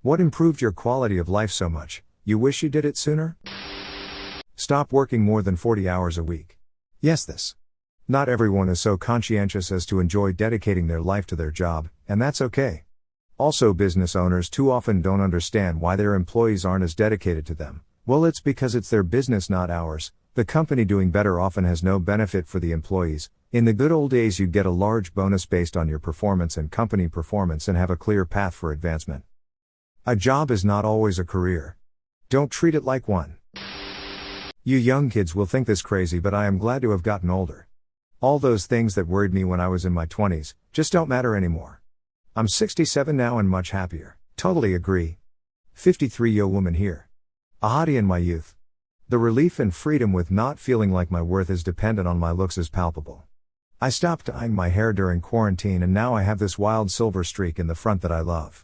What improved your quality of life so much, you wish you did it sooner? Stop working more than 40 hours a week. Yes, this. Not everyone is so conscientious as to enjoy dedicating their life to their job, and that's okay. Also, business owners too often don't understand why their employees aren't as dedicated to them. Well, it's because it's their business, not ours. The company doing better often has no benefit for the employees. In the good old days, you'd get a large bonus based on your performance and company performance and have a clear path for advancement. A job is not always a career. Don't treat it like one. You young kids will think this crazy, but I am glad to have gotten older. All those things that worried me when I was in my 20s just don't matter anymore. I'm 67 now and much happier. Totally agree. 53-year-old woman here. A hottie in my youth. The relief and freedom with not feeling like my worth is dependent on my looks is palpable. I stopped dyeing my hair during quarantine and now I have this wild silver streak in the front that I love.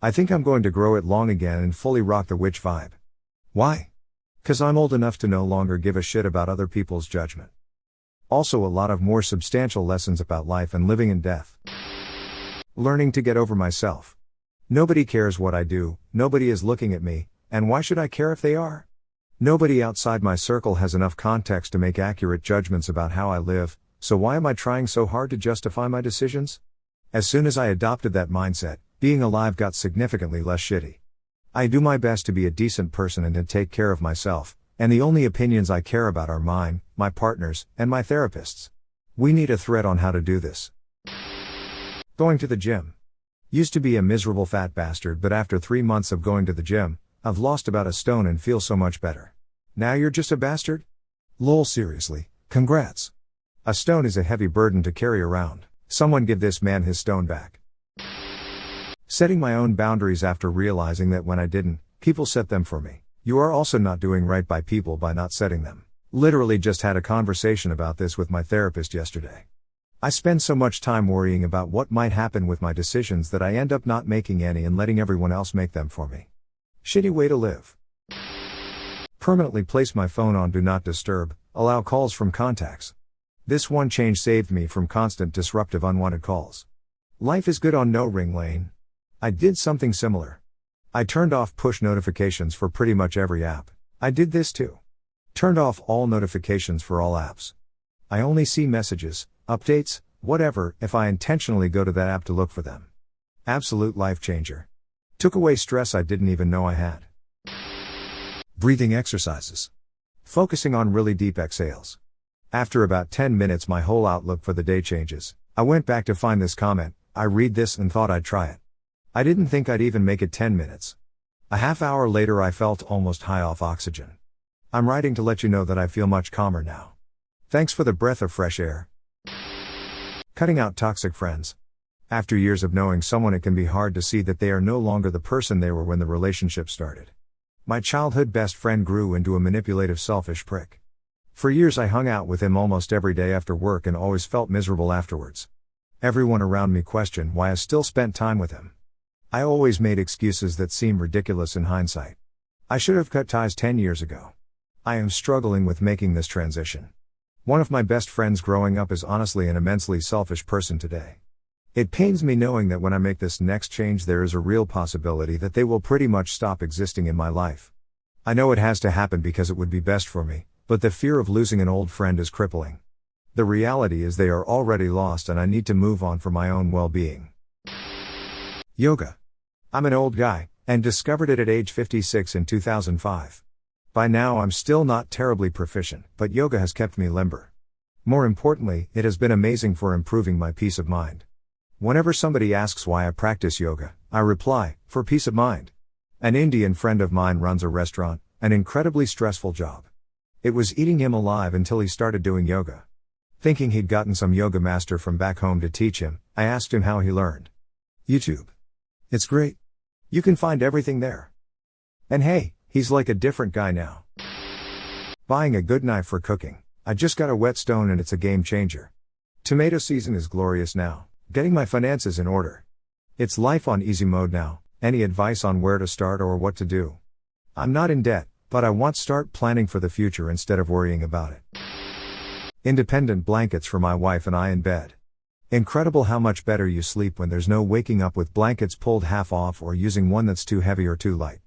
I think I'm going to grow it long again and fully rock the witch vibe. Why? 'Cause I'm old enough to no longer give a shit about other people's judgment. Also, a lot of more substantial lessons about life and living and death. Learning to get over myself. Nobody cares what I do, nobody is looking at me, and why should I care if they are? Nobody outside my circle has enough context to make accurate judgments about how I live, so why am I trying so hard to justify my decisions? As soon as I adopted that mindset, being alive got significantly less shitty. I do my best to be a decent person and to take care of myself, and the only opinions I care about are mine, my partner's, and my therapist's. We need a thread on how to do this. Going to the gym. Used to be a miserable fat bastard, but after 3 months of going to the gym, I've lost about a stone and feel so much better. Now you're just a bastard? Lol, seriously, congrats. A stone is a heavy burden to carry around. Someone give this man his stone back. Setting my own boundaries after realizing that when I didn't, people set them for me. You are also not doing right by people by not setting them. Literally just had a conversation about this with my therapist yesterday. I spend so much time worrying about what might happen with my decisions that I end up not making any and letting everyone else make them for me. Shitty way to live. Permanently place my phone on Do Not Disturb, allow calls from contacts. This one change saved me from constant disruptive unwanted calls. Life is good on no ring lane. I did something similar. I turned off push notifications for pretty much every app. I did this too. Turned off all notifications for all apps. I only see messages, updates, whatever, if I intentionally go to that app to look for them. Absolute life changer. Took away stress I didn't even know I had. Breathing exercises. Focusing on really deep exhales. After about 10 minutes my whole outlook for the day changes. I went back to find this comment, I read this and thought I'd try it. I didn't think I'd even make it 10 minutes. A half hour later I felt almost high off oxygen. I'm writing to let you know that I feel much calmer now. Thanks for the breath of fresh air. Cutting out toxic friends. After years of knowing someone, it can be hard to see that they are no longer the person they were when the relationship started. My childhood best friend grew into a manipulative, selfish prick. For years I hung out with him almost every day after work and always felt miserable afterwards. Everyone around me questioned why I still spent time with him. I always made excuses that seem ridiculous in hindsight. I should have cut ties 10 years ago. I am struggling with making this transition. One of my best friends growing up is honestly an immensely selfish person today. It pains me knowing that when I make this next change there is a real possibility that they will pretty much stop existing in my life. I know it has to happen because it would be best for me, but the fear of losing an old friend is crippling. The reality is they are already lost and I need to move on for my own well-being. Yoga. I'm an old guy, and discovered it at age 56 in 2005. By now I'm still not terribly proficient, but yoga has kept me limber. More importantly, it has been amazing for improving my peace of mind. Whenever somebody asks why I practice yoga, I reply, for peace of mind. An Indian friend of mine runs a restaurant, an incredibly stressful job. It was eating him alive until he started doing yoga. Thinking he'd gotten some yoga master from back home to teach him, I asked him how he learned. YouTube. It's great. You can find everything there. And hey, he's like a different guy now. Buying a good knife for cooking. I just got a whetstone and it's a game changer. Tomato season is glorious now. Getting my finances in order. It's life on easy mode now. Any advice on where to start or what to do? I'm not in debt, but I want to start planning for the future instead of worrying about it. Independent blankets for my wife and I in bed. Incredible how much better you sleep when there's no waking up with blankets pulled half off or using one that's too heavy or too light.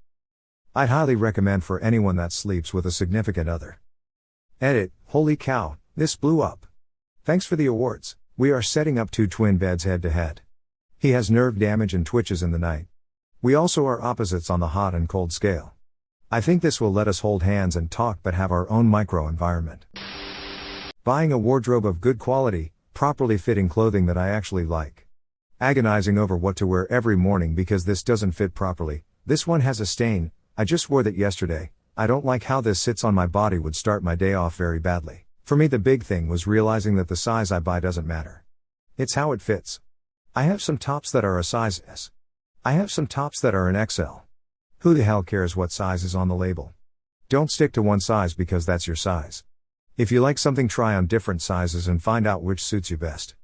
I'd highly recommend for anyone that sleeps with a significant other. Edit, holy cow, this blew up. Thanks for the awards. We are setting up 2 twin beds head to head. He has nerve damage and twitches in the night. We also are opposites on the hot and cold scale. I think this will let us hold hands and talk but have our own micro environment. Buying a wardrobe of good quality, properly fitting clothing that I actually like. Agonizing over what to wear every morning because this doesn't fit properly. This one has a stain, I just wore that yesterday. I don't like how this sits on my body, would start my day off very badly. For me, the big thing was realizing that the size I buy doesn't matter. It's how it fits. I have some tops that are a size S. I have some tops that are an XL. Who the hell cares what size is on the label? Don't stick to one size because that's your size. If you like something, try on different sizes and find out which suits you best.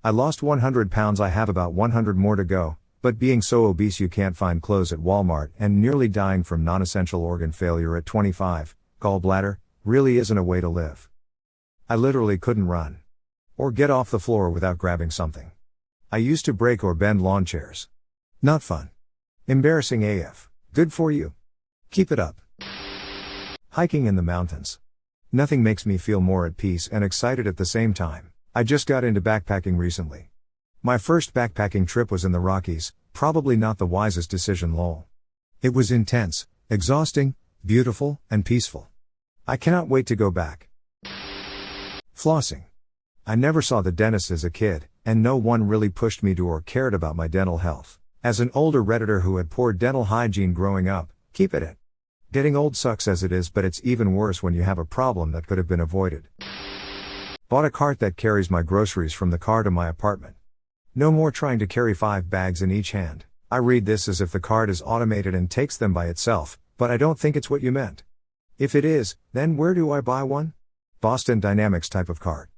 I lost 100 pounds, I have about 100 more to go, but being so obese you can't find clothes at Walmart and nearly dying from non-essential organ failure at 25, gallbladder, really isn't a way to live. I literally couldn't run or get off the floor without grabbing something. I used to break or bend lawn chairs. Not fun. Embarrassing AF. Good for you. Keep it up. Hiking in the mountains. Nothing makes me feel more at peace and excited at the same time. I just got into backpacking recently. My first backpacking trip was in the Rockies, probably not the wisest decision, lol. It was intense, exhausting, beautiful, and peaceful. I cannot wait to go back. Flossing. I never saw the dentist as a kid, and no one really pushed me to or cared about my dental health. As an older Redditor who had poor dental hygiene growing up, keep it at. Getting old sucks as it is, but it's even worse when you have a problem that could have been avoided. Bought a cart that carries my groceries from the car to my apartment. No more trying to carry 5 bags in each hand. I read this as if the cart is automated and takes them by itself, but I don't think it's what you meant. If it is, then where do I buy one? Boston Dynamics type of cart.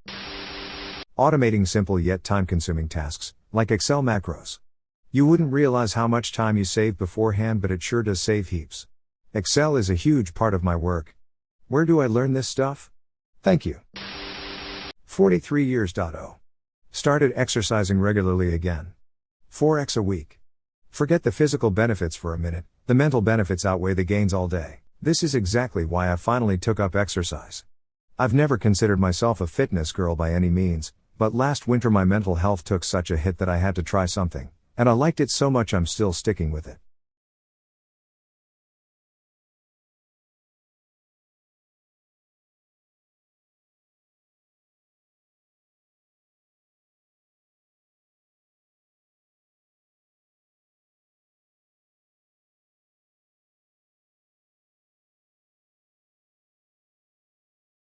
Automating simple yet time-consuming tasks, like Excel macros. You wouldn't realize how much time you save beforehand, but it sure does save heaps. Excel is a huge part of my work. Where do I learn this stuff? Thank you. 43 years. Started exercising regularly again. 4x a week. Forget the physical benefits for a minute, the mental benefits outweigh the gains all day. This is exactly why I finally took up exercise. I've never considered myself a fitness girl by any means, but last winter my mental health took such a hit that I had to try something, and I liked it so much I'm still sticking with it.